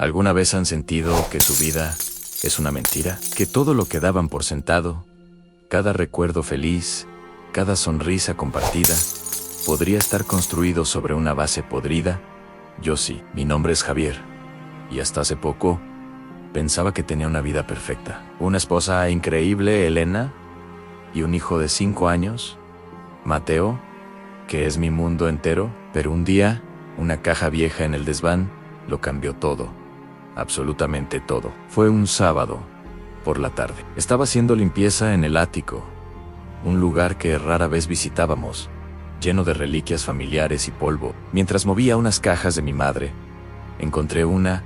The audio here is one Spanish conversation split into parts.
¿Alguna vez han sentido que su vida es una mentira? Que todo lo que daban por sentado, cada recuerdo feliz, cada sonrisa compartida, podría estar construido sobre una base podrida. Yo sí. Mi nombre es Javier, y hasta hace poco pensaba que tenía una vida perfecta. Una esposa increíble, Elena, y un hijo de 5 años, Mateo, que es mi mundo entero. Pero un día, una caja vieja en el desván lo cambió todo, absolutamente todo. Fue un sábado, por la tarde. Estaba haciendo limpieza en el ático, un lugar que rara vez visitábamos, lleno de reliquias familiares y polvo. Mientras movía unas cajas de mi madre, encontré una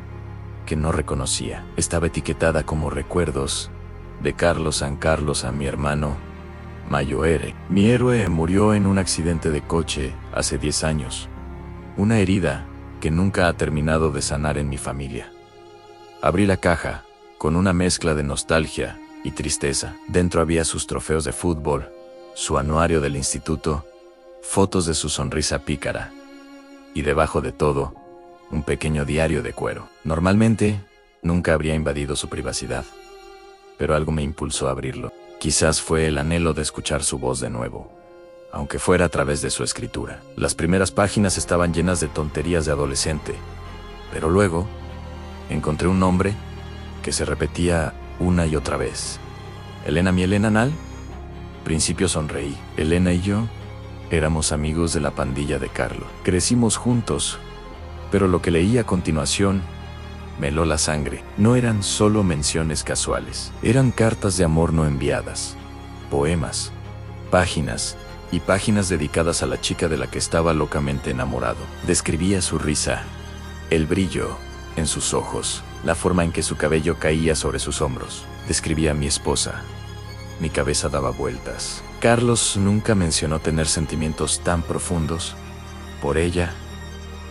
que no reconocía. Estaba etiquetada como recuerdos de Carlos San Carlos, a mi hermano Mayoere. Mi héroe murió en un accidente de coche hace 10 años. Una herida que nunca ha terminado de sanar en mi familia. Abrí la caja, con una mezcla de nostalgia y tristeza. Dentro había sus trofeos de fútbol, su anuario del instituto, fotos de su sonrisa pícara. Y debajo de todo, un pequeño diario de cuero. Normalmente, nunca habría invadido su privacidad, pero algo me impulsó a abrirlo. Quizás fue el anhelo de escuchar su voz de nuevo, aunque fuera a través de su escritura. Las primeras páginas estaban llenas de tonterías de adolescente, pero luego encontré un nombre que se repetía una y otra vez. Elena, mi Elena Nal. Principio sonreí. Elena y yo éramos amigos de la pandilla de Carlos. Crecimos juntos, pero lo que leí a continuación me heló la sangre. No eran solo menciones casuales, eran cartas de amor no enviadas, poemas, páginas y páginas dedicadas a la chica de la que estaba locamente enamorado. Describía su risa, el brillo en sus ojos, la forma en que su cabello caía sobre sus hombros. Describía a mi esposa. Mi cabeza daba vueltas. Carlos nunca mencionó tener sentimientos tan profundos por ella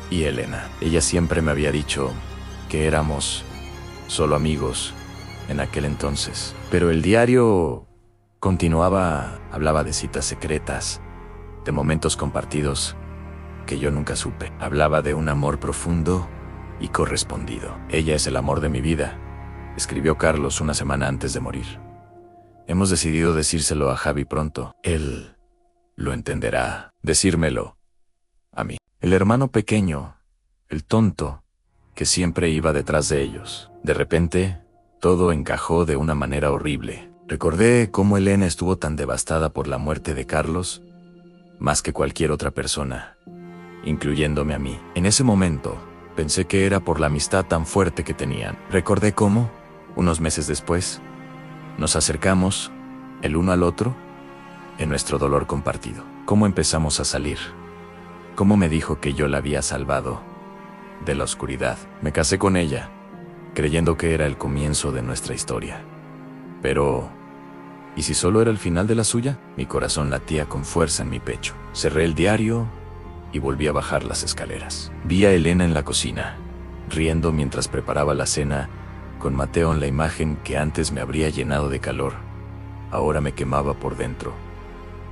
y Elena. Ella siempre me había dicho que éramos solo amigos en aquel entonces. Pero el diario continuaba, hablaba de citas secretas, de momentos compartidos que yo nunca supe. Hablaba de un amor profundo y correspondido. Ella es el amor de mi vida, escribió Carlos una semana antes de morir. Hemos decidido decírselo a Javi pronto. Él lo entenderá. Decírmelo a mí. El hermano pequeño, el tonto, que siempre iba detrás de ellos. De repente, todo encajó de una manera horrible. Recordé cómo Elena estuvo tan devastada por la muerte de Carlos, más que cualquier otra persona, incluyéndome a mí. En ese momento, pensé que era por la amistad tan fuerte que tenían. Recordé cómo, unos meses después, nos acercamos, el uno al otro, en nuestro dolor compartido. Cómo empezamos a salir. Cómo me dijo que yo la había salvado de la oscuridad. Me casé con ella, creyendo que era el comienzo de nuestra historia. Pero, ¿y si solo era el final de la suya? Mi corazón latía con fuerza en mi pecho. Cerré el diario y volví a bajar las escaleras. Vi a Elena en la cocina, riendo mientras preparaba la cena, con Mateo en la imagen que antes me habría llenado de calor. Ahora me quemaba por dentro.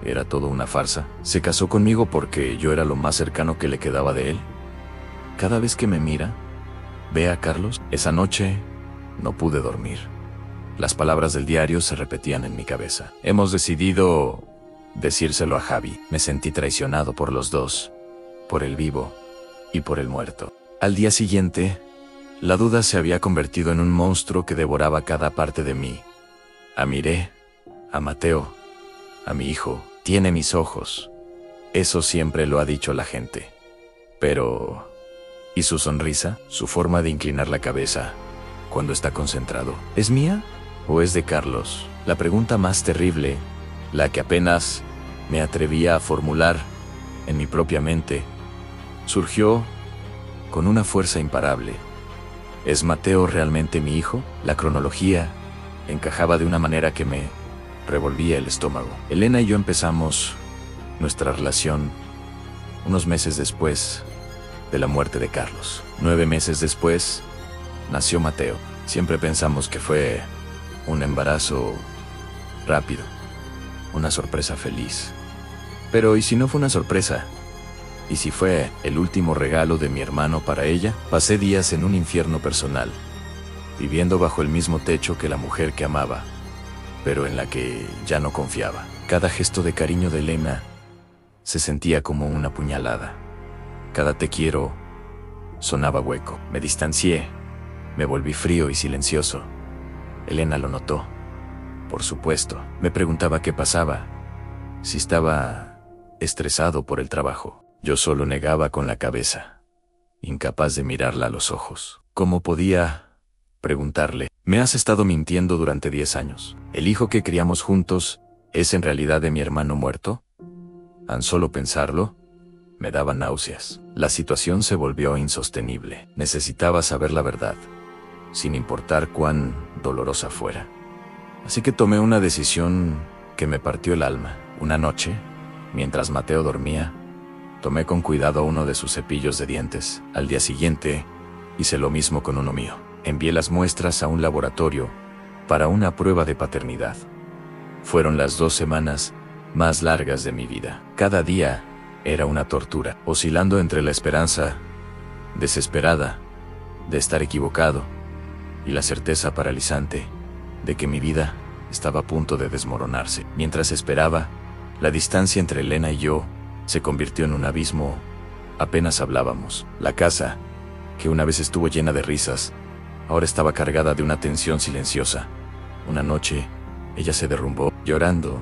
¿Era todo una farsa? ¿Se casó conmigo porque yo era lo más cercano que le quedaba de él? Cada vez que me mira, ve a Carlos. Esa noche no pude dormir. Las palabras del diario se repetían en mi cabeza. Hemos decidido decírselo a Javi. Me sentí traicionado por los dos, por el vivo y por el muerto. Al día siguiente, la duda se había convertido en un monstruo que devoraba cada parte de mí. Miré a Mateo, a mi hijo. Tiene mis ojos. Eso siempre lo ha dicho la gente. Pero ¿y su sonrisa? Su forma de inclinar la cabeza cuando está concentrado. ¿Es mía o es de Carlos? La pregunta más terrible, la que apenas me atrevía a formular en mi propia mente, surgió con una fuerza imparable. ¿Es Mateo realmente mi hijo? La cronología encajaba de una manera que me revolvía el estómago. Elena y yo empezamos nuestra relación unos meses después de la muerte de Carlos. 9 meses después, nació Mateo. Siempre pensamos que fue un embarazo rápido, una sorpresa feliz. Pero ¿y si no fue una sorpresa? Y si fue el último regalo de mi hermano para ella, pasé días en un infierno personal, viviendo bajo el mismo techo que la mujer que amaba, pero en la que ya no confiaba. Cada gesto de cariño de Elena se sentía como una puñalada. Cada te quiero sonaba hueco. Me distancié, me volví frío y silencioso. Elena lo notó. Por supuesto, me preguntaba qué pasaba, si estaba estresado por el trabajo. Yo solo negaba con la cabeza, incapaz de mirarla a los ojos. ¿Cómo podía preguntarle? Me has estado mintiendo durante 10 años. ¿El hijo que criamos juntos es en realidad de mi hermano muerto? Tan solo pensarlo me daba náuseas. La situación se volvió insostenible. Necesitaba saber la verdad, sin importar cuán dolorosa fuera. Así que tomé una decisión que me partió el alma. Una noche, mientras Mateo dormía, tomé con cuidado uno de sus cepillos de dientes. Al día siguiente, hice lo mismo con uno mío. Envié las muestras a un laboratorio para una prueba de paternidad. Fueron las 2 semanas más largas de mi vida. Cada día era una tortura, oscilando entre la esperanza desesperada de estar equivocado y la certeza paralizante de que mi vida estaba a punto de desmoronarse. Mientras esperaba, la distancia entre Elena y yo se convirtió en un abismo. Apenas hablábamos. La casa, que una vez estuvo llena de risas, ahora estaba cargada de una tensión silenciosa. Una noche, ella se derrumbó, llorando.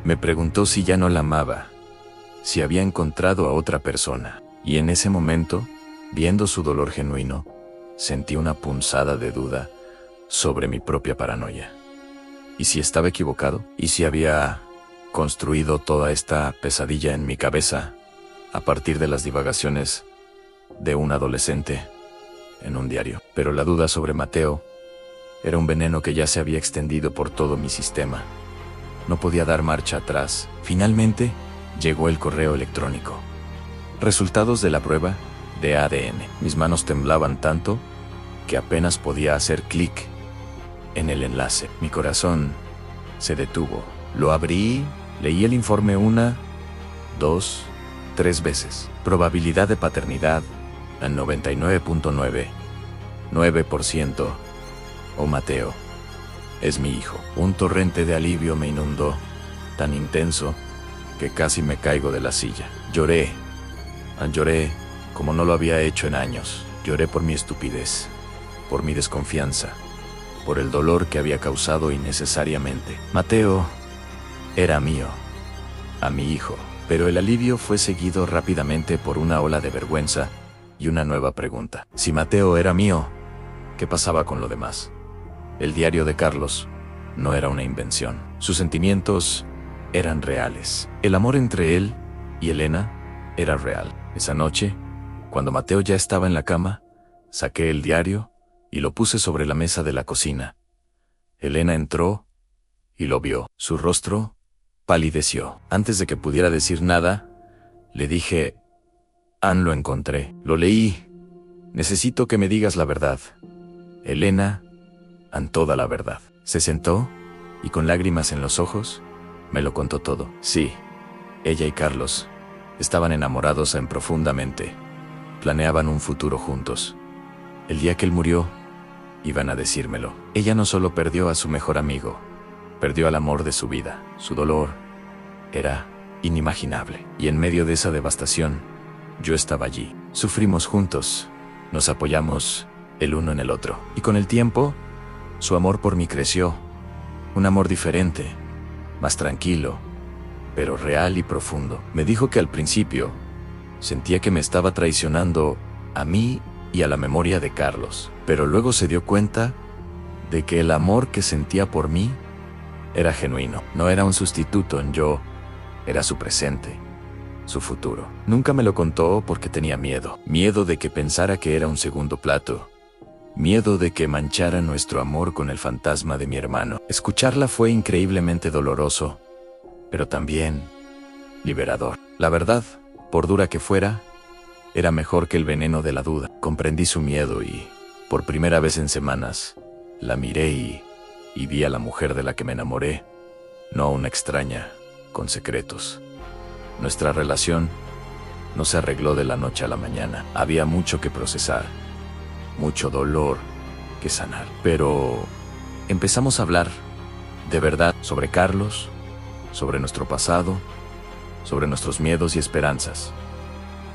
Me preguntó si ya no la amaba, si había encontrado a otra persona. Y en ese momento, viendo su dolor genuino, sentí una punzada de duda sobre mi propia paranoia. ¿Y si estaba equivocado? ¿Y si había construido toda esta pesadilla en mi cabeza a partir de las divagaciones de un adolescente en un diario? Pero la duda sobre Mateo era un veneno que ya se había extendido por todo mi sistema. No podía dar marcha atrás. Finalmente, llegó el correo electrónico. Resultados de la prueba de ADN. Mis manos temblaban tanto que apenas podía hacer clic en el enlace. Mi corazón se detuvo. Lo abrí, leí el informe 1, 2, 3 veces. Probabilidad de paternidad al 99.9. 9%. Oh, Mateo, es mi hijo. Un torrente de alivio me inundó, tan intenso que casi me caigo de la silla. Lloré como no lo había hecho en años. Lloré por mi estupidez, por mi desconfianza, por el dolor que había causado innecesariamente. Mateo era mío, a mi hijo, pero el alivio fue seguido rápidamente por una ola de vergüenza y una nueva pregunta. Si Mateo era mío, ¿qué pasaba con lo demás? El diario de Carlos no era una invención. Sus sentimientos eran reales. El amor entre él y Elena era real. Esa noche, cuando Mateo ya estaba en la cama, saqué el diario y lo puse sobre la mesa de la cocina. Elena entró y lo vio. Su rostro palideció. Antes de que pudiera decir nada, le dije: Ann, lo encontré. Lo leí. Necesito que me digas la verdad. Elena, Ann, toda la verdad. Se sentó y con lágrimas en los ojos me lo contó todo. Sí, ella y Carlos estaban enamorados profundamente. Planeaban un futuro juntos. El día que él murió, iban a decírmelo. Ella no solo perdió a su mejor amigo, perdió al amor de su vida. Su dolor era inimaginable. Y en medio de esa devastación, yo estaba allí. Sufrimos juntos, nos apoyamos el uno en el otro. Y con el tiempo, su amor por mí creció. Un amor diferente, más tranquilo, pero real y profundo. Me dijo que al principio sentía que me estaba traicionando a mí y a la memoria de Carlos, pero luego se dio cuenta de que el amor que sentía por mí era genuino. No era un sustituto en yo, era su presente, su futuro. Nunca me lo contó porque tenía miedo. Miedo de que pensara que era un segundo plato. Miedo de que manchara nuestro amor con el fantasma de mi hermano. Escucharla fue increíblemente doloroso, pero también liberador. La verdad, por dura que fuera, era mejor que el veneno de la duda. Comprendí su miedo y, por primera vez en semanas, la miré y vi a la mujer de la que me enamoré, no a una extraña, con secretos. Nuestra relación no se arregló de la noche a la mañana. Había mucho que procesar, mucho dolor que sanar. Pero empezamos a hablar, de verdad, sobre Carlos, sobre nuestro pasado, sobre nuestros miedos y esperanzas.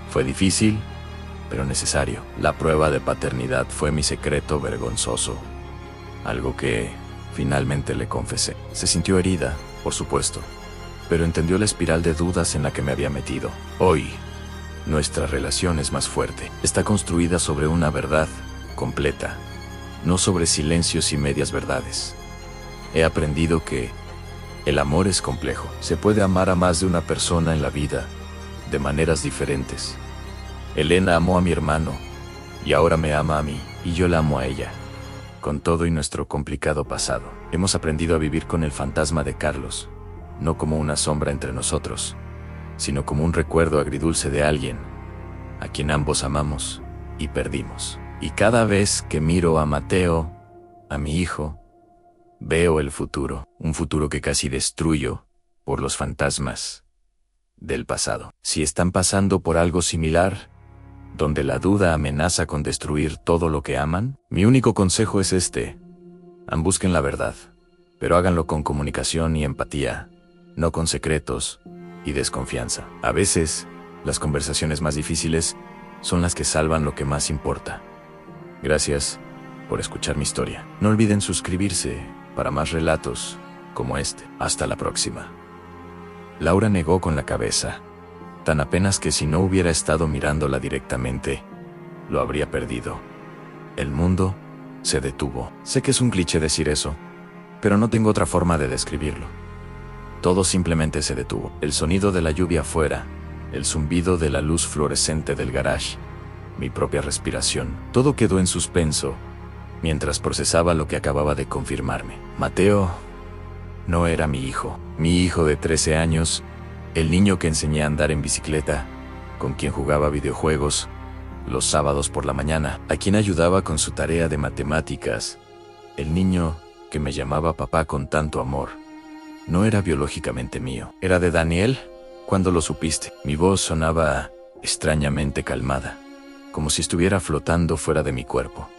Fue difícil, pero necesario. La prueba de paternidad fue mi secreto vergonzoso, algo que finalmente le confesé. Se sintió herida, por supuesto, pero entendió la espiral de dudas en la que me había metido. Hoy, nuestra relación es más fuerte. Está construida sobre una verdad completa, no sobre silencios y medias verdades. He aprendido que el amor es complejo. Se puede amar a más de una persona en la vida, de maneras diferentes. Elena amó a mi hermano, y ahora me ama a mí, y yo la amo a ella. Con todo y nuestro complicado pasado, hemos aprendido a vivir con el fantasma de Carlos, no como una sombra entre nosotros, sino como un recuerdo agridulce de alguien a quien ambos amamos y perdimos. Y cada vez que miro a Mateo, a mi hijo, veo el futuro, un futuro que casi destruyo por los fantasmas del pasado. Si están pasando por algo similar, donde la duda amenaza con destruir todo lo que aman, mi único consejo es este: busquen la verdad, pero háganlo con comunicación y empatía, no con secretos y desconfianza. A veces, las conversaciones más difíciles son las que salvan lo que más importa. Gracias por escuchar mi historia. No olviden suscribirse para más relatos como este. Hasta la próxima. Laura negó con la cabeza, tan apenas que si no hubiera estado mirándola directamente, lo habría perdido. El mundo se detuvo. Sé que es un cliché decir eso, pero no tengo otra forma de describirlo. Todo simplemente se detuvo. El sonido de la lluvia afuera, el zumbido de la luz fluorescente del garage, mi propia respiración. Todo quedó en suspenso mientras procesaba lo que acababa de confirmarme. Mateo no era mi hijo de 13 años, el niño que enseñé a andar en bicicleta, con quien jugaba videojuegos los sábados por la mañana, a quien ayudaba con su tarea de matemáticas, el niño que me llamaba papá con tanto amor. No era biológicamente mío. ¿Era de Daniel? ¿Cuándo lo supiste? Mi voz sonaba extrañamente calmada, como si estuviera flotando fuera de mi cuerpo,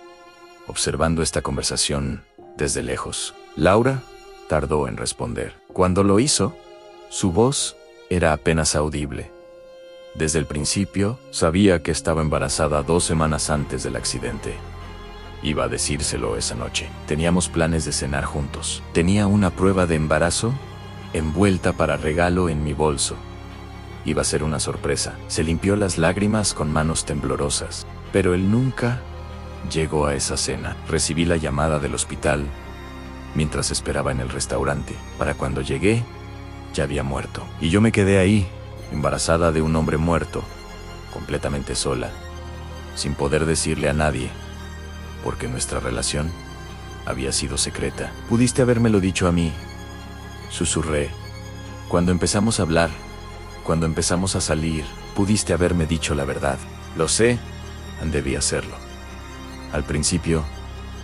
observando esta conversación desde lejos. Laura tardó en responder. Cuando lo hizo, su voz era apenas audible. Desde el principio, sabía que estaba embarazada 2 semanas antes del accidente. Iba a decírselo esa noche. Teníamos planes de cenar juntos. Tenía una prueba de embarazo envuelta para regalo en mi bolso. Iba a ser una sorpresa. Se limpió las lágrimas con manos temblorosas. Pero él nunca llegó a esa cena. Recibí la llamada del hospital mientras esperaba en el restaurante. Para cuando llegué, ya había muerto. Y yo me quedé ahí, embarazada de un hombre muerto, completamente sola, sin poder decirle a nadie, porque nuestra relación había sido secreta. Pudiste habérmelo dicho a mí, susurré. Cuando empezamos a hablar, cuando empezamos a salir, pudiste haberme dicho la verdad. Lo sé, debí hacerlo. Al principio,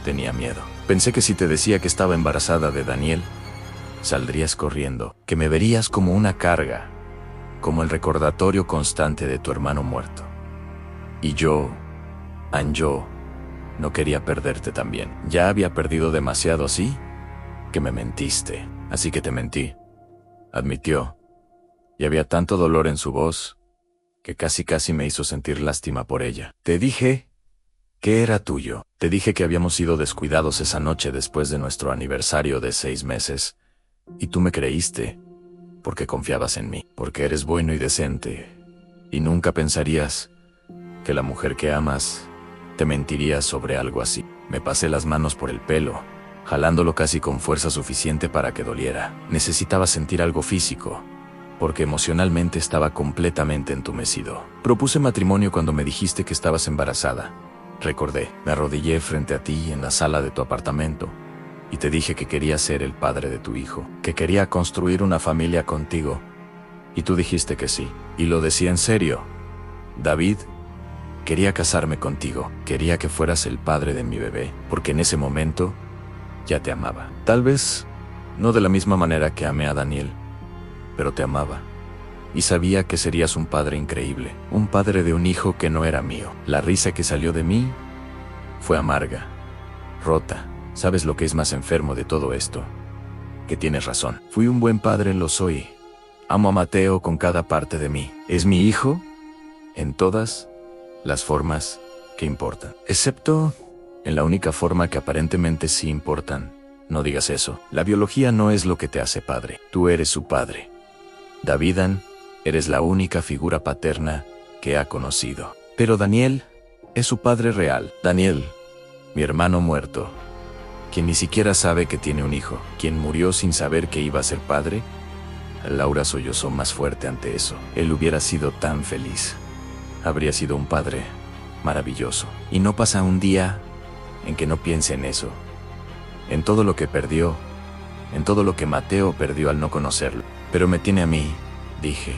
tenía miedo. Pensé que si te decía que estaba embarazada de Daniel, saldrías corriendo, que me verías como una carga, como el recordatorio constante de tu hermano muerto. Y yo, Anjo, no quería perderte también. Ya había perdido demasiado así, que me mentiste. Así que te mentí, admitió. Y había tanto dolor en su voz, que casi me hizo sentir lástima por ella. Te dije que era tuyo. Te dije que habíamos sido descuidados esa noche después de nuestro aniversario de 6 meses. Y tú me creíste, porque confiabas en mí, porque eres bueno y decente. Y nunca pensarías que la mujer que amas te mentiría sobre algo así. Me pasé las manos por el pelo, jalándolo casi con fuerza suficiente para que doliera. Necesitaba sentir algo físico, porque emocionalmente estaba completamente entumecido. Propuse matrimonio cuando me dijiste que estabas embarazada. Recordé, me arrodillé frente a ti en la sala de tu apartamento y te dije que quería ser el padre de tu hijo, que quería construir una familia contigo. Y tú dijiste que sí. Y lo decía en serio. David, quería casarme contigo. Quería que fueras el padre de mi bebé, porque en ese momento ya te amaba. Tal vez no de la misma manera que amé a Daniel, pero te amaba. Y sabía que serías un padre increíble, un padre de un hijo que no era mío. La risa que salió de mí fue amarga, rota. ¿Sabes lo que es más enfermo de todo esto? Que tienes razón. Fui un buen padre, lo soy. Amo a Mateo con cada parte de mí. Es mi hijo en todas las formas que importan. Excepto en la única forma que aparentemente sí importan. No digas eso. La biología no es lo que te hace padre. Tú eres su padre. Davidan, eres la única figura paterna que ha conocido. Pero Daniel es su padre real. Daniel, mi hermano muerto, quien ni siquiera sabe que tiene un hijo, quien murió sin saber que iba a ser padre. Laura sollozó más fuerte ante eso. Él hubiera sido tan feliz. Habría sido un padre maravilloso. Y no pasa un día en que no piense en eso. En todo lo que perdió, en todo lo que Mateo perdió al no conocerlo. Pero me tiene a mí, dije.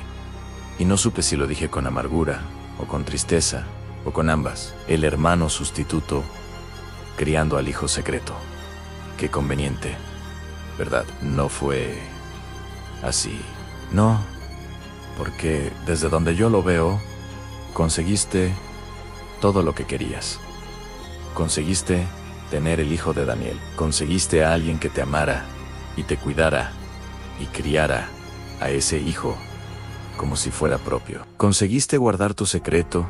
Y no supe si lo dije con amargura, o con tristeza, o con ambas. El hermano sustituto, criando al hijo secreto. Qué conveniente, ¿verdad? No fue así. No, porque desde donde yo lo veo, conseguiste todo lo que querías. Conseguiste tener el hijo de Daniel. Conseguiste a alguien que te amara y te cuidara y criara a ese hijo como si fuera propio. Conseguiste guardar tu secreto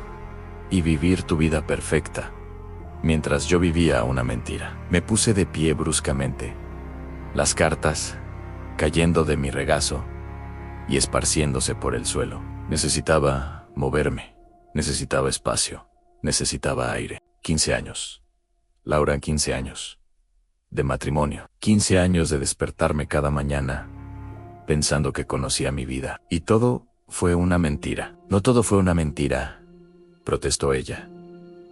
y vivir tu vida perfecta, mientras yo vivía una mentira. Me puse de pie bruscamente, las cartas cayendo de mi regazo y esparciéndose por el suelo. Necesitaba moverme, necesitaba espacio, necesitaba aire. 15 años. Laura, 15 años. De matrimonio. 15 años de despertarme cada mañana pensando que conocía mi vida. Y todo fue una mentira. No todo fue una mentira, protestó ella,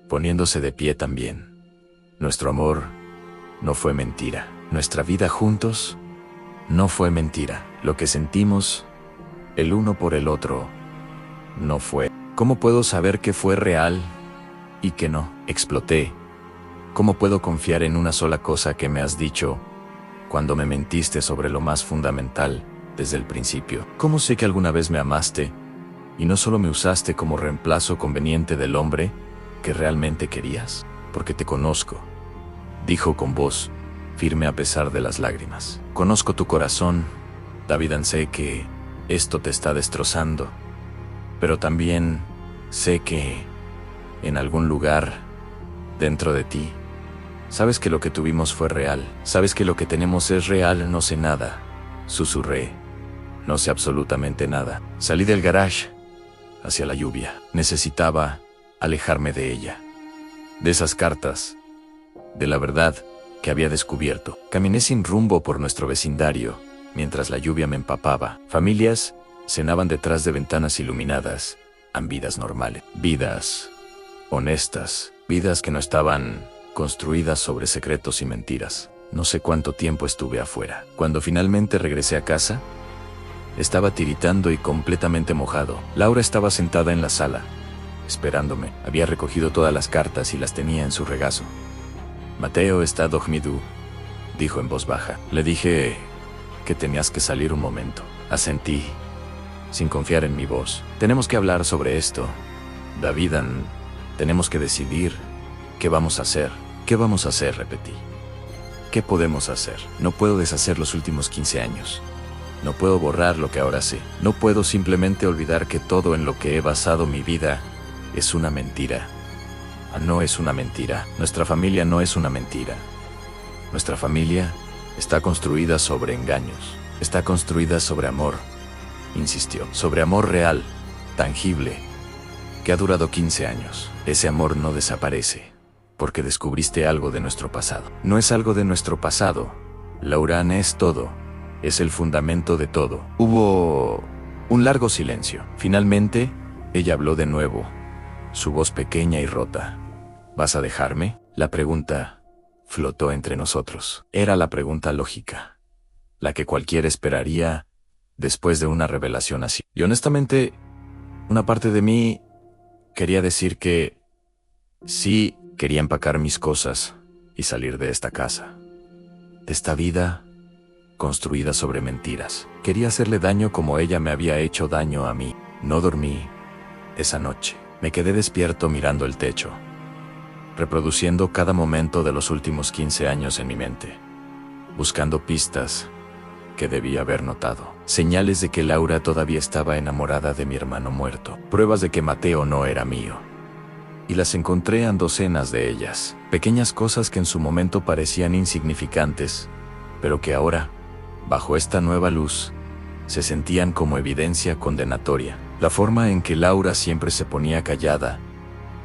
poniéndose de pie también. Nuestro amor no fue mentira. Nuestra vida juntos no fue mentira. Lo que sentimos el uno por el otro no fue. ¿Cómo puedo saber que fue real y que no? Exploté. ¿Cómo puedo confiar en una sola cosa que me has dicho cuando me mentiste sobre lo más fundamental desde el principio? ¿Cómo sé que alguna vez me amaste y no solo me usaste como reemplazo conveniente del hombre que realmente querías? Porque te conozco, dijo con voz firme a pesar de las lágrimas. Conozco tu corazón, Davidan. Sé que esto te está destrozando, pero también sé que en algún lugar dentro de ti sabes que lo que tuvimos fue real. Sabes que lo que tenemos es real. No sé nada, susurré. No sé absolutamente nada. Salí del garage hacia la lluvia. Necesitaba alejarme de ella, de esas cartas, de la verdad que había descubierto. Caminé sin rumbo por nuestro vecindario, mientras la lluvia me empapaba. Familias cenaban detrás de ventanas iluminadas, en vidas normales. Vidas honestas, vidas que no estaban construidas sobre secretos y mentiras. No sé cuánto tiempo estuve afuera. Cuando finalmente regresé a casa, estaba tiritando y completamente mojado. Laura estaba sentada en la sala, esperándome. Había recogido todas las cartas y las tenía en su regazo. Mateo está dormido, dijo en voz baja. Le dije que tenías que salir un momento. Asentí, sin confiar en mi voz. Tenemos que hablar sobre esto, Davidan. Tenemos que decidir qué vamos a hacer. ¿Qué vamos a hacer?, repetí. ¿Qué podemos hacer? No puedo deshacer los últimos 15 años. No puedo borrar lo que ahora sé. No puedo simplemente olvidar que todo en lo que he basado mi vida es una mentira. No es una mentira. Nuestra familia no es una mentira. Nuestra familia está construida sobre engaños. Está construida sobre amor, insistió. Sobre amor real, tangible, que ha durado 15 años. Ese amor no desaparece, porque descubriste algo de nuestro pasado. No es algo de nuestro pasado. Laurán es todo. Es el fundamento de todo. Hubo un largo silencio. Finalmente, ella habló de nuevo, su voz pequeña y rota. ¿Vas a dejarme? La pregunta flotó entre nosotros. Era la pregunta lógica, la que cualquiera esperaría después de una revelación así. Y honestamente, una parte de mí quería decir que sí, quería empacar mis cosas y salir de esta casa, de esta vida construida sobre mentiras. Quería hacerle daño como ella me había hecho daño a mí. No dormí esa noche. Me quedé despierto mirando el techo, reproduciendo cada momento de los últimos 15 años en mi mente, buscando pistas que debía haber notado. Señales de que Laura todavía estaba enamorada de mi hermano muerto. Pruebas de que Mateo no era mío. Y las encontré en docenas de ellas. Pequeñas cosas que en su momento parecían insignificantes, pero que ahora, bajo esta nueva luz, se sentían como evidencia condenatoria. La forma en que Laura siempre se ponía callada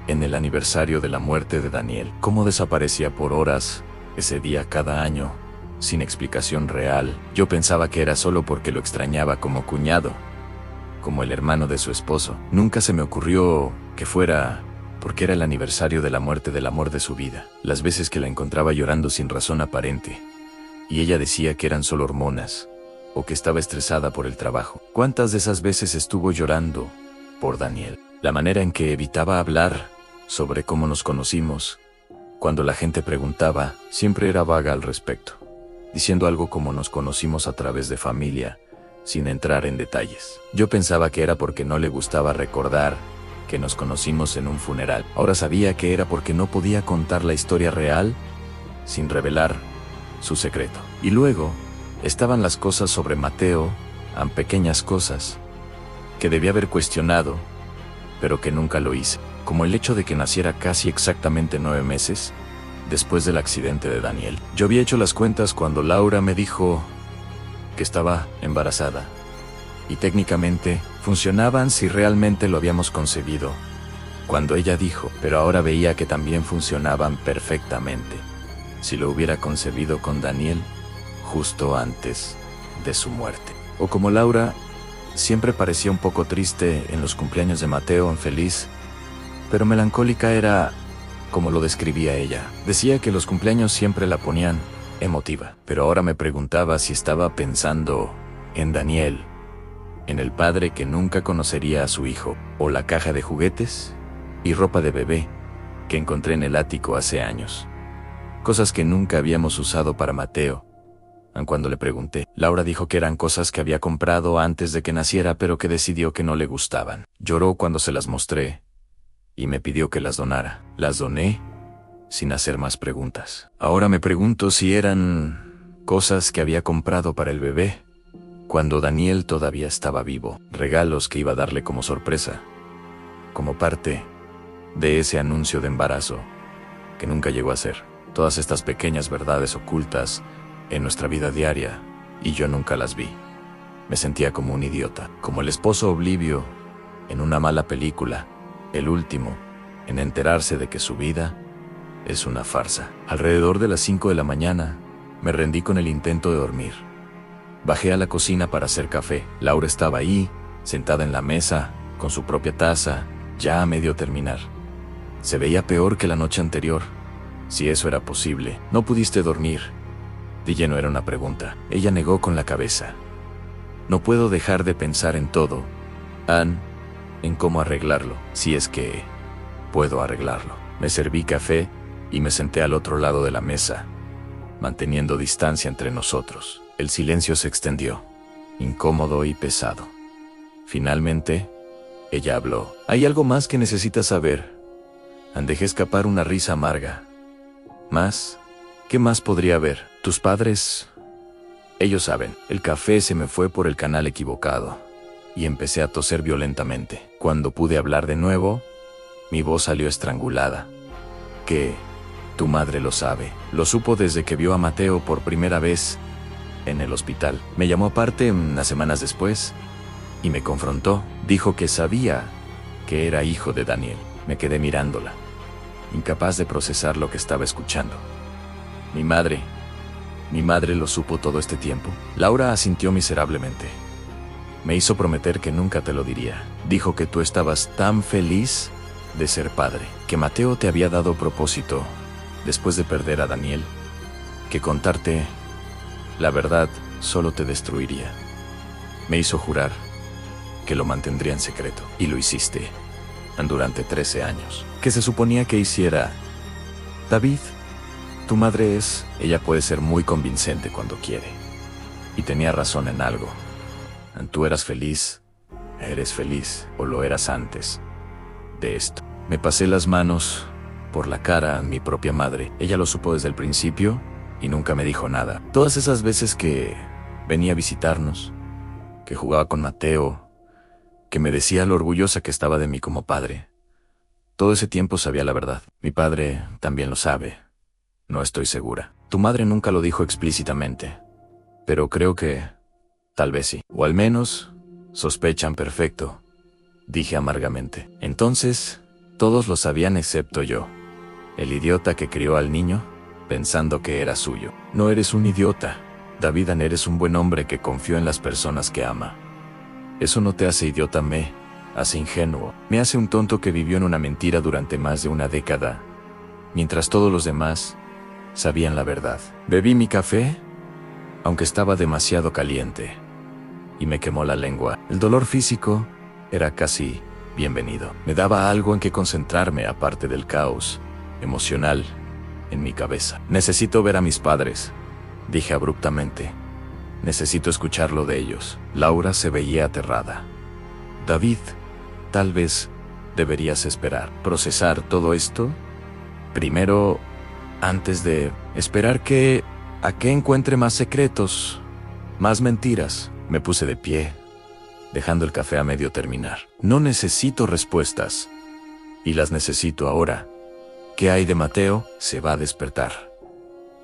en el aniversario de la muerte de Daniel. Cómo desaparecía por horas ese día cada año, sin explicación real. Yo pensaba que era solo porque lo extrañaba como cuñado, como el hermano de su esposo. Nunca se me ocurrió que fuera porque era el aniversario de la muerte del amor de su vida. Las veces que la encontraba llorando sin razón aparente, y ella decía que eran solo hormonas, o que estaba estresada por el trabajo. ¿Cuántas de esas veces estuvo llorando por Daniel? La manera en que evitaba hablar sobre cómo nos conocimos, cuando la gente preguntaba, siempre era vaga al respecto, diciendo algo como nos conocimos a través de familia, sin entrar en detalles. Yo pensaba que era porque no le gustaba recordar que nos conocimos en un funeral. Ahora sabía que era porque no podía contar la historia real sin revelar su secreto. Y luego estaban las cosas sobre Mateo, pequeñas cosas que debía haber cuestionado, pero que nunca lo hice, como el hecho de que naciera casi exactamente 9 meses después del accidente de Daniel. Yo había hecho las cuentas cuando Laura me dijo que estaba embarazada, y técnicamente funcionaban si realmente lo habíamos concebido, cuando ella dijo, pero ahora veía que también funcionaban perfectamente si lo hubiera concebido con Daniel justo antes de su muerte. O como Laura siempre parecía un poco triste en los cumpleaños de Mateo, infeliz, pero melancólica era como lo describía ella. Decía que los cumpleaños siempre la ponían emotiva, pero ahora me preguntaba si estaba pensando en Daniel, en el padre que nunca conocería a su hijo, o la caja de juguetes y ropa de bebé que encontré en el ático hace años. Cosas que nunca habíamos usado para Mateo. Cuando le pregunté, Laura dijo que eran cosas que había comprado antes de que naciera, pero que decidió que no le gustaban. Lloró cuando se las mostré y me pidió que las donara. Las doné sin hacer más preguntas. Ahora me pregunto si eran cosas que había comprado para el bebé cuando Daniel todavía estaba vivo. Regalos que iba a darle como sorpresa, como parte de ese anuncio de embarazo que nunca llegó a ser. Todas estas pequeñas verdades ocultas en nuestra vida diaria, y yo nunca las vi. Me sentía como un idiota, como el esposo oblivio en una mala película, el último en enterarse de que su vida es una farsa. Alrededor de las 5 de la mañana, me rendí con el intento de dormir. Bajé a la cocina para hacer café. Laura estaba ahí, sentada en la mesa, con su propia taza, ya a medio terminar. Se veía peor que la noche anterior, si eso era posible. ¿No pudiste dormir?, dije. No era una pregunta. Ella negó con la cabeza. No puedo dejar de pensar en todo, Ann, en cómo arreglarlo, si es que puedo arreglarlo. Me serví café y me senté al otro lado de la mesa, manteniendo distancia entre nosotros. El silencio se extendió, incómodo y pesado. Finalmente, ella habló. ¿Hay algo más que necesitas saber? Dejé escapar una risa amarga. ¿Más? ¿Qué más podría haber? Tus padres, ellos saben. El café se me fue por el canal equivocado y empecé a toser violentamente. Cuando pude hablar de nuevo, mi voz salió estrangulada. Que tu madre lo sabe. Lo supo desde que vio a Mateo por primera vez en el hospital. Me llamó aparte unas semanas después y me confrontó. Dijo que sabía que era hijo de Daniel. Me quedé mirándola, incapaz de procesar lo que estaba escuchando. Mi madre lo supo todo este tiempo. Laura asintió miserablemente. Me hizo prometer que nunca te lo diría. Dijo que tú estabas tan feliz de ser padre, que Mateo te había dado propósito después de perder a Daniel, que contarte la verdad solo te destruiría. Me hizo jurar que lo mantendría en secreto, y lo hiciste durante 13 años. ¿Qué se suponía que hiciera? David, tu madre ella puede ser muy convincente cuando quiere. Y tenía razón en algo. Tú eras feliz, o lo eras antes de esto. Me pasé las manos por la cara a mi propia madre. Ella lo supo desde el principio y nunca me dijo nada. Todas esas veces que venía a visitarnos, que jugaba con Mateo, que me decía lo orgullosa que estaba de mí como padre. Todo ese tiempo sabía la verdad. Mi padre también lo sabe. No estoy segura. Tu madre nunca lo dijo explícitamente, pero creo que tal vez sí. O al menos sospechan perfecto, dije amargamente. Entonces, todos lo sabían excepto yo, el idiota que crió al niño pensando que era suyo. No eres un idiota, David. Eres un buen hombre que confió en las personas que ama. Eso no te hace idiota, me hace ingenuo. Me hace un tonto que vivió en una mentira durante más de una década, mientras todos los demás sabían la verdad. Bebí mi café, aunque estaba demasiado caliente, y me quemó la lengua. El dolor físico era casi bienvenido. Me daba algo en que concentrarme aparte del caos emocional en mi cabeza. Necesito ver a mis padres, dije abruptamente. Necesito escucharlo de ellos. Laura se veía aterrada. David, tal vez deberías esperar. ¿Procesar todo esto? Primero, antes de esperar a que encuentre más secretos, más mentiras. Me puse de pie, dejando el café a medio terminar. No necesito respuestas, y las necesito ahora. ¿Qué hay de Mateo? Se va a despertar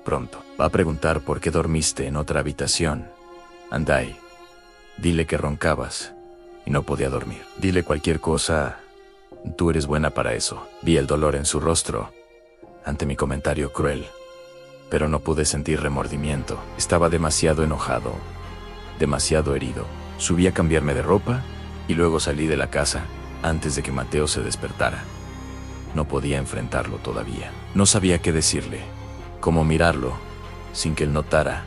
pronto. Va a preguntar por qué dormiste en otra habitación. Andai, dile que roncabas y no podía dormir. Dile cualquier cosa. Tú eres buena para eso. Vi el dolor en su rostro ante mi comentario cruel, pero no pude sentir remordimiento. Estaba demasiado enojado, demasiado herido. Subí a cambiarme de ropa y luego salí de la casa antes de que Mateo se despertara. No podía enfrentarlo todavía. No sabía qué decirle, cómo mirarlo, sin que él notara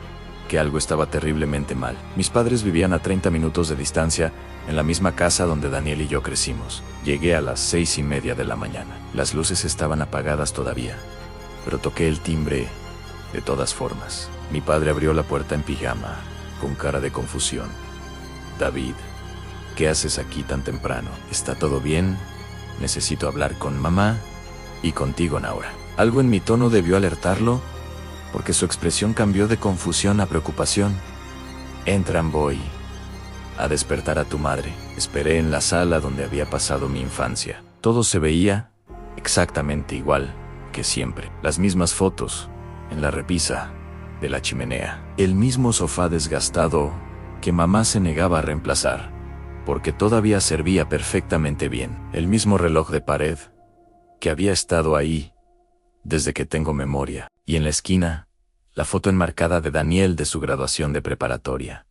que algo estaba terriblemente mal. Mis padres vivían a 30 minutos de distancia, en la misma casa donde Daniel y yo crecimos. Llegué a las 6:30 de la mañana. Las luces estaban apagadas todavía, pero toqué el timbre de todas formas. Mi padre abrió la puerta en pijama, con cara de confusión. David, ¿qué haces aquí tan temprano? ¿Está todo bien? Necesito hablar con mamá y contigo, Naura. Algo en mi tono debió alertarlo, porque su expresión cambió de confusión a preocupación. Entran, voy a despertar a tu madre. Esperé en la sala donde había pasado mi infancia. Todo se veía exactamente igual que siempre. Las mismas fotos en la repisa de la chimenea. El mismo sofá desgastado que mamá se negaba a reemplazar, porque todavía servía perfectamente bien. El mismo reloj de pared que había estado ahí desde que tengo memoria. Y en la esquina, la foto enmarcada de Daniel de su graduación de preparatoria,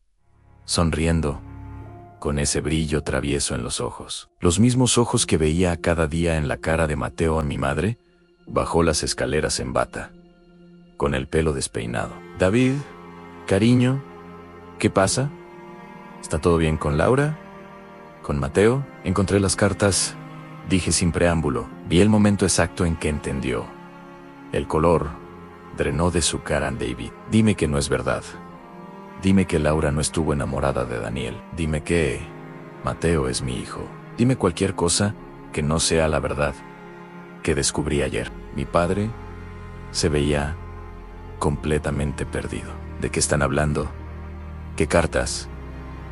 sonriendo, con ese brillo travieso en los ojos. Los mismos ojos que veía cada día en la cara de Mateo. Mi madre bajó las escaleras en bata, con el pelo despeinado. David, cariño, ¿qué pasa? ¿Está todo bien con Laura? ¿Con Mateo? Encontré las cartas, dije sin preámbulo. Vi el momento exacto en que entendió. El color drenó de su cara a David. Dime que no es verdad. Dime que Laura no estuvo enamorada de Daniel. Dime que Mateo es mi hijo. Dime cualquier cosa que no sea la verdad que descubrí ayer. Mi padre se veía completamente perdido. ¿De qué están hablando? ¿Qué cartas?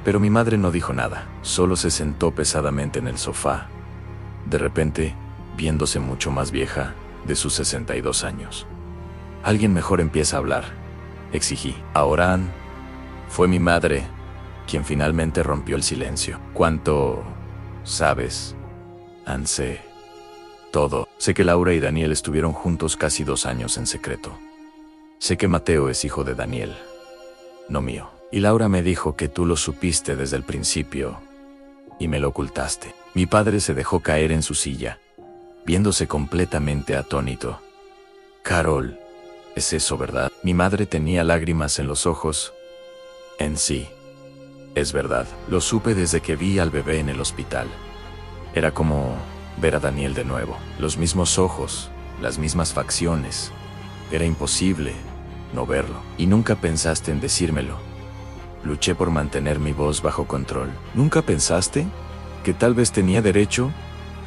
Pero mi madre no dijo nada. Solo se sentó pesadamente en el sofá, de repente viéndose mucho más vieja de sus 62 años. Alguien mejor empieza a hablar, exigí. Ahora fue mi madre quien finalmente rompió el silencio. ¿Cuánto sabes? Sé todo. Sé que Laura y Daniel estuvieron juntos casi 2 años en secreto. Sé que Mateo es hijo de Daniel, no mío. Y Laura me dijo que tú lo supiste desde el principio y me lo ocultaste. Mi padre se dejó caer en su silla, viéndose completamente atónito. Carol, es eso, ¿verdad? Mi madre tenía lágrimas en los ojos. En sí, es verdad. Lo supe desde que vi al bebé en el hospital. Era como ver a Daniel de nuevo. Los mismos ojos, las mismas facciones. Era imposible no verlo. Y nunca pensaste en decírmelo. Luché por mantener mi voz bajo control. ¿Nunca pensaste que tal vez tenía derecho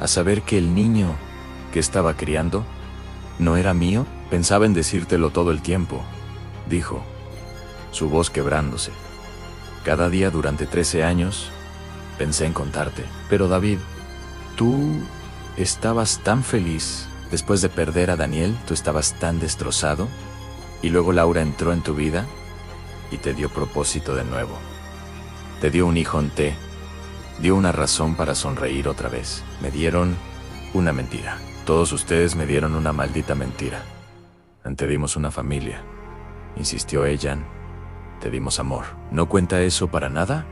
a saber que el niño que estaba criando no era mío? Pensaba en decírtelo todo el tiempo, dijo, su voz quebrándose. Cada día durante 13 años pensé en contarte. Pero David, tú estabas tan feliz después de perder a Daniel, tú estabas tan destrozado, y luego Laura entró en tu vida y te dio propósito de nuevo. Te dio un hijo en T, dio una razón para sonreír otra vez. Me dieron una mentira. Todos ustedes me dieron una maldita mentira. Te dimos una familia, insistió ella. Te dimos amor. ¿No cuenta eso para nada?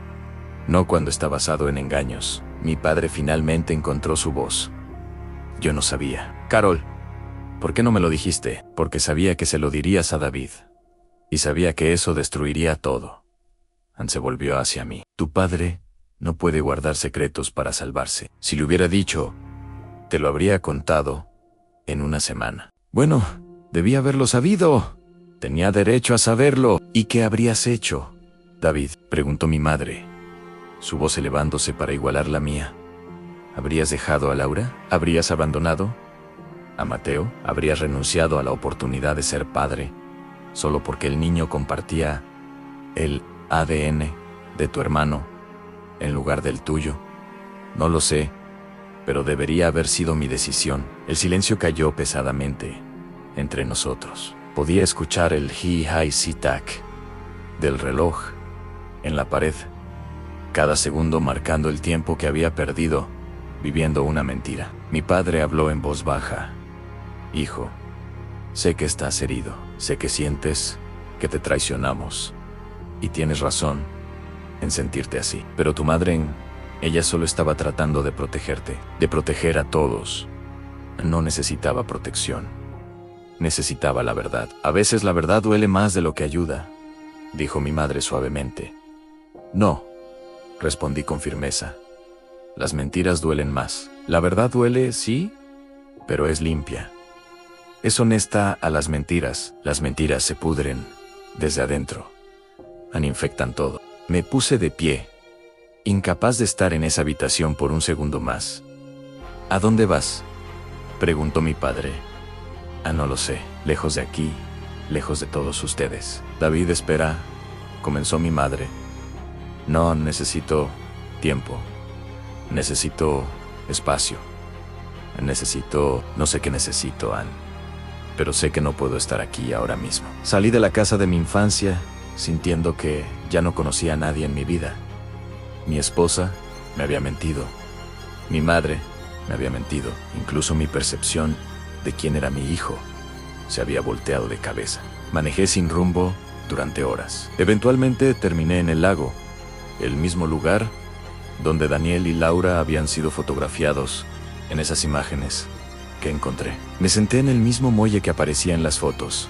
No cuando está basado en engaños. Mi padre finalmente encontró su voz. Yo no sabía. Carol, ¿por qué no me lo dijiste? Porque sabía que se lo dirías a David. Y sabía que eso destruiría todo. Ann se volvió hacia mí. Tu padre no puede guardar secretos para salvarse. Si le hubiera dicho, te lo habría contado en una semana. Bueno, debía haberlo sabido. Tenía derecho a saberlo. ¿Y qué habrías hecho, David? Preguntó mi madre, su voz elevándose para igualar la mía. ¿Habrías dejado a Laura? ¿Habrías abandonado a Mateo? ¿Habrías renunciado a la oportunidad de ser padre solo porque el niño compartía el ADN de tu hermano en lugar del tuyo? No lo sé, pero debería haber sido mi decisión. El silencio cayó pesadamente entre nosotros. Podía escuchar el hi-hi-si-tac del reloj en la pared, cada segundo marcando el tiempo que había perdido viviendo una mentira. Mi padre habló en voz baja. Hijo, sé que estás herido, sé que sientes que te traicionamos, y tienes razón en sentirte así. Pero tu madre, ella solo estaba tratando de protegerte, de proteger a todos. No necesitaba protección. Necesitaba la verdad. A veces la verdad duele más de lo que ayuda, dijo mi madre suavemente. No, respondí con firmeza. Las mentiras duelen más. La verdad duele, sí, pero es limpia. Es honesta a las mentiras. Las mentiras se pudren desde adentro. Infectan todo. Me puse de pie, incapaz de estar en esa habitación por un segundo más. ¿A dónde vas?, preguntó mi padre. No lo sé. Lejos de aquí, lejos de todos ustedes. David, espera, comenzó mi madre. No, necesito tiempo. Necesito espacio. No sé qué necesito, Ann, pero sé que no puedo estar aquí ahora mismo. Salí de la casa de mi infancia sintiendo que ya no conocía a nadie en mi vida. Mi esposa me había mentido. Mi madre me había mentido. Incluso mi percepción de quién era mi hijo se había volteado de cabeza. Manejé sin rumbo durante horas. Eventualmente terminé en el lago, el mismo lugar donde Daniel y Laura habían sido fotografiados en esas imágenes que encontré. Me senté en el mismo muelle que aparecía en las fotos,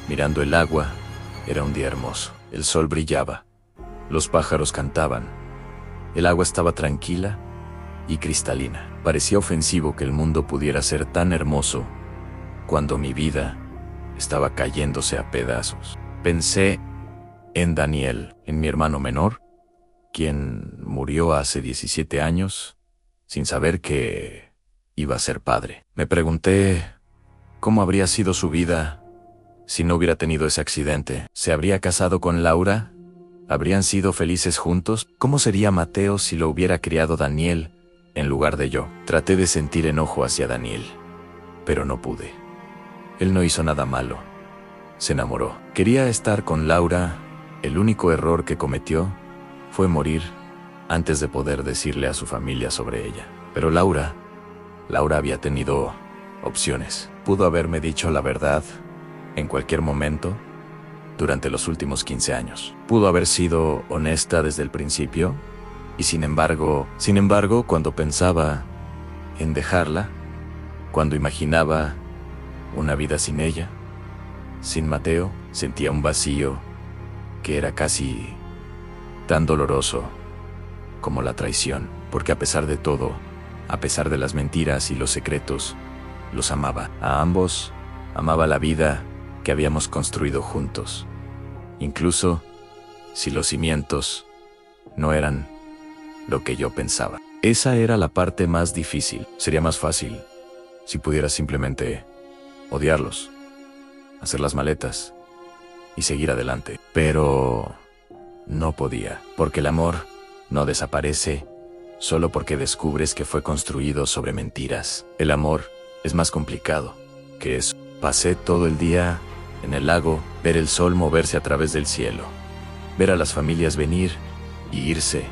mirando el agua. Era un día hermoso. El sol brillaba, los pájaros cantaban, el agua estaba tranquila y cristalina. Parecía ofensivo que el mundo pudiera ser tan hermoso cuando mi vida estaba cayéndose a pedazos. Pensé en Daniel, en mi hermano menor, quien murió hace 17 años sin saber que iba a ser padre. Me pregunté cómo habría sido su vida si no hubiera tenido ese accidente. ¿Se habría casado con Laura? ¿Habrían sido felices juntos? ¿Cómo sería Mateo si lo hubiera criado Daniel en lugar de yo? Traté de sentir enojo hacia Daniel, pero no pude. Él no hizo nada malo. Se enamoró. Quería estar con Laura. El único error que cometió fue morir antes de poder decirle a su familia sobre ella. Pero Laura había tenido opciones. Pudo haberme dicho la verdad en cualquier momento durante los últimos 15 años. Pudo haber sido honesta desde el principio, y sin embargo, cuando pensaba en dejarla, cuando imaginaba una vida sin ella, sin Mateo, sentía un vacío que era casi tan doloroso como la traición, porque a pesar de todo, a pesar de las mentiras y los secretos, los amaba. A ambos amaba la vida que habíamos construido juntos. Incluso si los cimientos no eran lo que yo pensaba. Esa era la parte más difícil. Sería más fácil si pudieras simplemente odiarlos, hacer las maletas y seguir adelante. Pero no podía, porque el amor no desaparece solo porque descubres que fue construido sobre mentiras. El amor es más complicado que eso. Pasé todo el día en el lago, ver el sol moverse a través del cielo, ver a las familias venir y irse,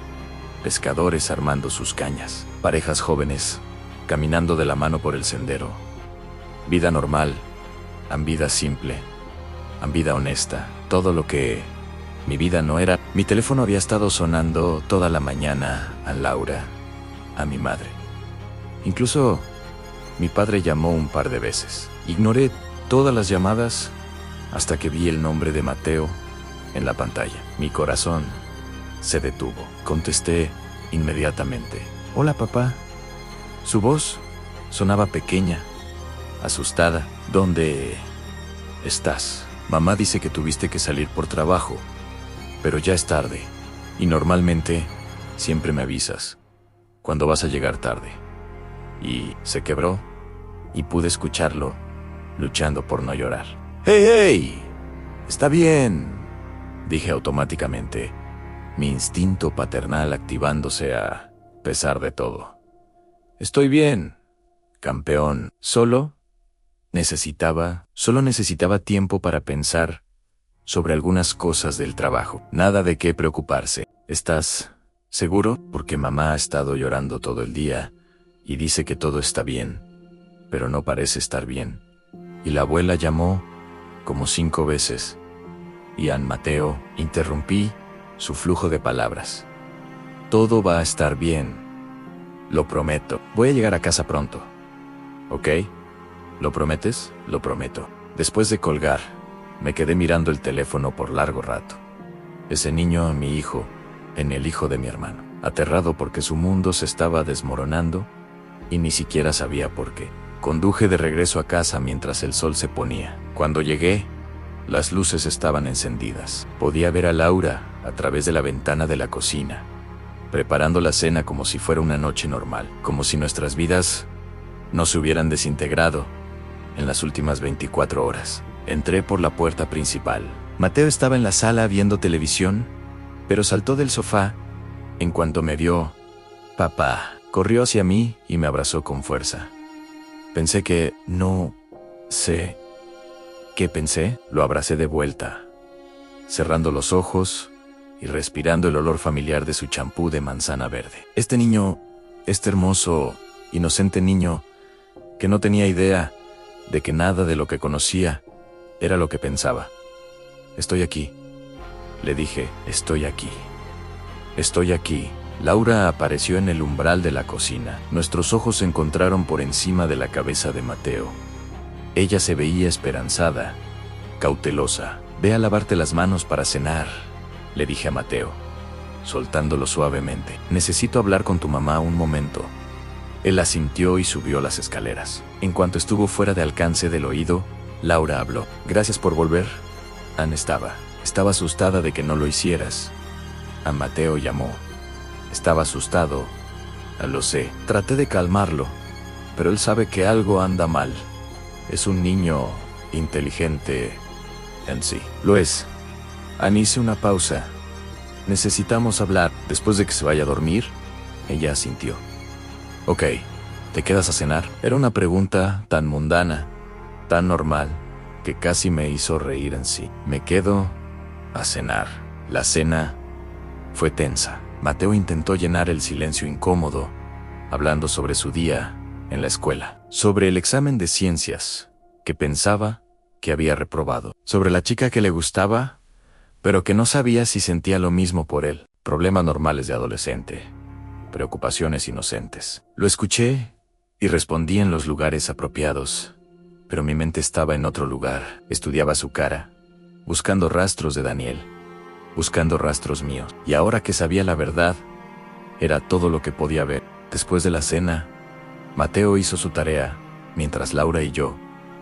pescadores armando sus cañas, parejas jóvenes caminando de la mano por el sendero. Vida normal, vida simple, vida honesta, todo lo que mi vida no era. Mi teléfono había estado sonando toda la mañana a Laura, a mi madre. Incluso mi padre llamó un par de veces. Ignoré todas las llamadas hasta que vi el nombre de Mateo en la pantalla. Mi corazón se detuvo. Contesté inmediatamente. Hola, papá. Su voz sonaba pequeña, asustada. ¿Dónde estás? Mamá dice que tuviste que salir por trabajo, pero ya es tarde. Y normalmente siempre me avisas cuando vas a llegar tarde. Y se quebró y pude escucharlo luchando por no llorar. ¡Hey, hey! Está bien, dije automáticamente, mi instinto paternal activándose a pesar de todo. Estoy bien, campeón. Solo necesitaba tiempo para pensar sobre algunas cosas del trabajo. Nada de qué preocuparse. ¿Estás seguro? Porque mamá ha estado llorando todo el día y dice que todo está bien, pero no parece estar bien. Y la abuela llamó como 5 veces. Ian, Mateo, interrumpí su flujo de palabras. Todo va a estar bien. Lo prometo. Voy a llegar a casa pronto. ¿Ok? ¿Lo prometes? Lo prometo. Después de colgar, me quedé mirando el teléfono por largo rato. Ese niño, mi hijo, en el hijo de mi hermano. Aterrado porque su mundo se estaba desmoronando y ni siquiera sabía por qué. Conduje de regreso a casa mientras el sol se ponía. Cuando llegué, las luces estaban encendidas. Podía ver a Laura a través de la ventana de la cocina, preparando la cena como si fuera una noche normal, como si nuestras vidas no se hubieran desintegrado en las últimas 24 horas. Entré por la puerta principal. Mateo estaba en la sala viendo televisión, pero saltó del sofá en cuanto me vio. Papá. Corrió hacia mí y me abrazó con fuerza. Pensé que no sé qué pensé. Lo abracé de vuelta, cerrando los ojos y respirando el olor familiar de su champú de manzana verde. Este niño, este hermoso, inocente niño, que no tenía idea de que nada de lo que conocía era lo que pensaba. Estoy aquí, le dije, estoy aquí. Estoy aquí. Laura apareció en el umbral de la cocina. Nuestros ojos se encontraron por encima de la cabeza de Mateo. Ella se veía esperanzada, cautelosa. Ve a lavarte las manos para cenar, le dije a Mateo, soltándolo suavemente. Necesito hablar con tu mamá un momento. Él asintió y subió las escaleras. En cuanto estuvo fuera de alcance del oído, Laura habló. Gracias por volver. Ann estaba asustada de que no lo hicieras. A Mateo llamó. Estaba asustado. Lo sé. Traté de calmarlo, pero él sabe que algo anda mal. Es un niño inteligente en sí. Lo es. Ann, hice una pausa. Necesitamos hablar. Después de que se vaya a dormir, ella asintió. Ok, ¿te quedas a cenar? Era una pregunta tan mundana, tan normal, que casi me hizo reír en sí. Me quedo a cenar. La cena fue tensa. Mateo intentó llenar el silencio incómodo, hablando sobre su día en la escuela, sobre el examen de ciencias, que pensaba que había reprobado, sobre la chica que le gustaba, pero que no sabía si sentía lo mismo por él. Problemas normales de adolescente, preocupaciones inocentes. Lo escuché y respondí en los lugares apropiados, pero mi mente estaba en otro lugar. Estudiaba su cara, buscando rastros de Daniel, buscando rastros míos. Y ahora que sabía la verdad, era todo lo que podía ver. Después de la cena, Mateo hizo su tarea, mientras Laura y yo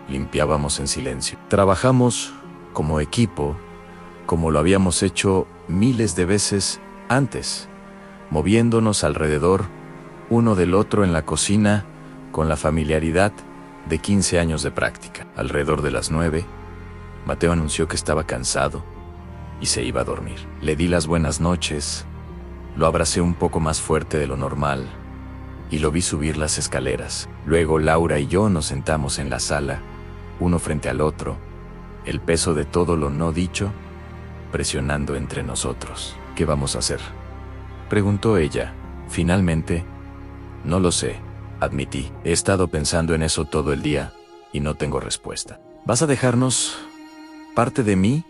limpiábamos en silencio. Trabajamos como equipo, como lo habíamos hecho miles de veces antes, moviéndonos alrededor uno del otro en la cocina con la familiaridad de 15 años de práctica. Alrededor de las 9, Mateo anunció que estaba cansado y se iba a dormir. Le di las buenas noches, lo abracé un poco más fuerte de lo normal y lo vi subir las escaleras. Luego Laura y yo nos sentamos en la sala, uno frente al otro, el peso de todo lo no dicho presionando entre nosotros. ¿Qué vamos a hacer?, preguntó ella. Finalmente, no lo sé, admití. He estado pensando en eso todo el día y no tengo respuesta. ¿Vas a dejarnos? Parte de mí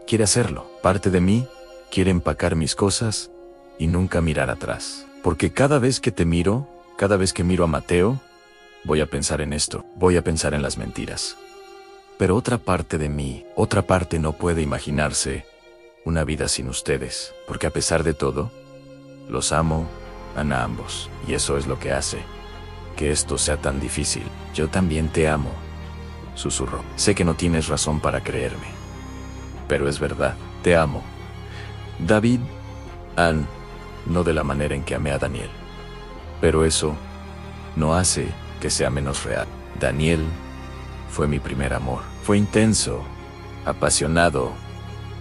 quiere hacerlo. Parte de mí quiere empacar mis cosas y nunca mirar atrás. Porque cada vez que te miro, cada vez que miro a Mateo, voy a pensar en esto, voy a pensar en las mentiras. Pero otra parte de mí, otra parte no puede imaginarse una vida sin ustedes, porque a pesar de todo, los amo a ambos, y eso es lo que hace que esto sea tan difícil. Yo también te amo, susurró. Sé que no tienes razón para creerme, pero es verdad, te amo. David, Ann, no de la manera en que amé a Daniel, pero eso no hace que sea menos real. Daniel fue mi primer amor. Fue intenso, apasionado,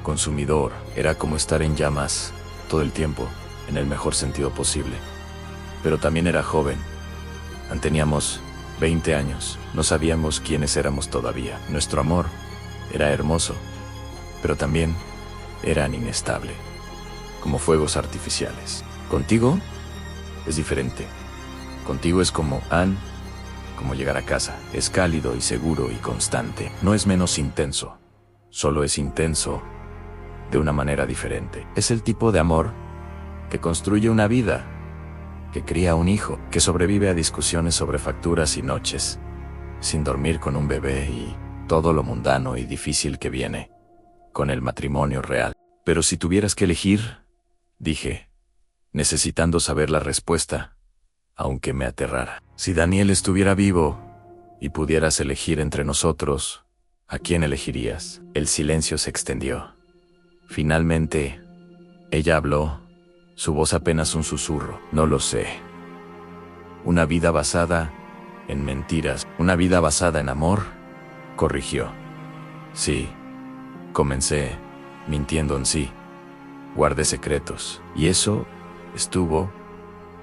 consumidor. Era como estar en llamas todo el tiempo, en el mejor sentido posible. Pero también era joven. Teníamos 20 años. No sabíamos quiénes éramos todavía. Nuestro amor era hermoso, pero también era inestable, como fuegos artificiales. Contigo es diferente. Contigo es como Ann, como llegar a casa. Es cálido y seguro y constante. No es menos intenso, solo es intenso de una manera diferente. Es el tipo de amor que construye una vida, que cría un hijo, que sobrevive a discusiones sobre facturas y noches, sin dormir con un bebé y todo lo mundano y difícil que viene con el matrimonio real. Pero si tuvieras que elegir, dije, necesitando saber la respuesta, aunque me aterrara. Si Daniel estuviera vivo y pudieras elegir entre nosotros, ¿a quién elegirías? El silencio se extendió. Finalmente, ella habló, su voz apenas un susurro. No lo sé. Una vida basada en mentiras, una vida basada en amor, corrigió. Sí, comencé mintiendo en sí. Guardé secretos, y eso estuvo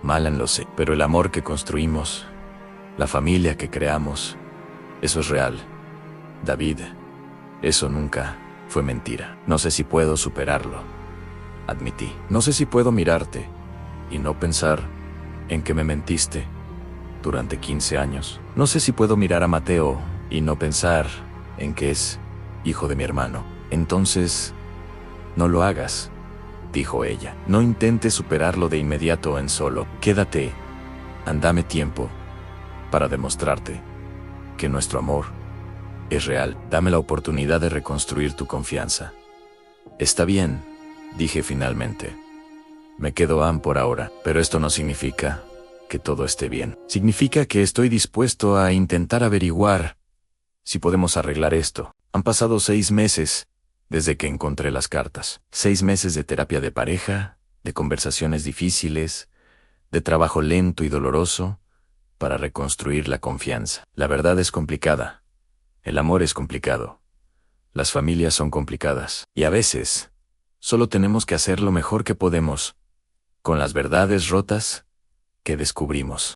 mal, en lo sé. Pero el amor que construimos, la familia que creamos, eso es real. David, eso nunca fue mentira. No sé si puedo superarlo, admití. No sé si puedo mirarte y no pensar en que me mentiste durante 15 años. No sé si puedo mirar a Mateo y no pensar en que es hijo de mi hermano. Entonces, no lo hagas, dijo ella. No intentes superarlo de inmediato en solo. Quédate, dame tiempo para demostrarte que nuestro amor es real. Dame la oportunidad de reconstruir tu confianza. Está bien, dije finalmente. Me quedo Ann por ahora, pero esto no significa que todo esté bien. Significa que estoy dispuesto a intentar averiguar si podemos arreglar esto. Han pasado 6 meses desde que encontré las cartas. 6 meses de terapia de pareja, de conversaciones difíciles, de trabajo lento y doloroso para reconstruir la confianza. La verdad es complicada. El amor es complicado. Las familias son complicadas. Y a veces, solo tenemos que hacer lo mejor que podemos con las verdades rotas que descubrimos.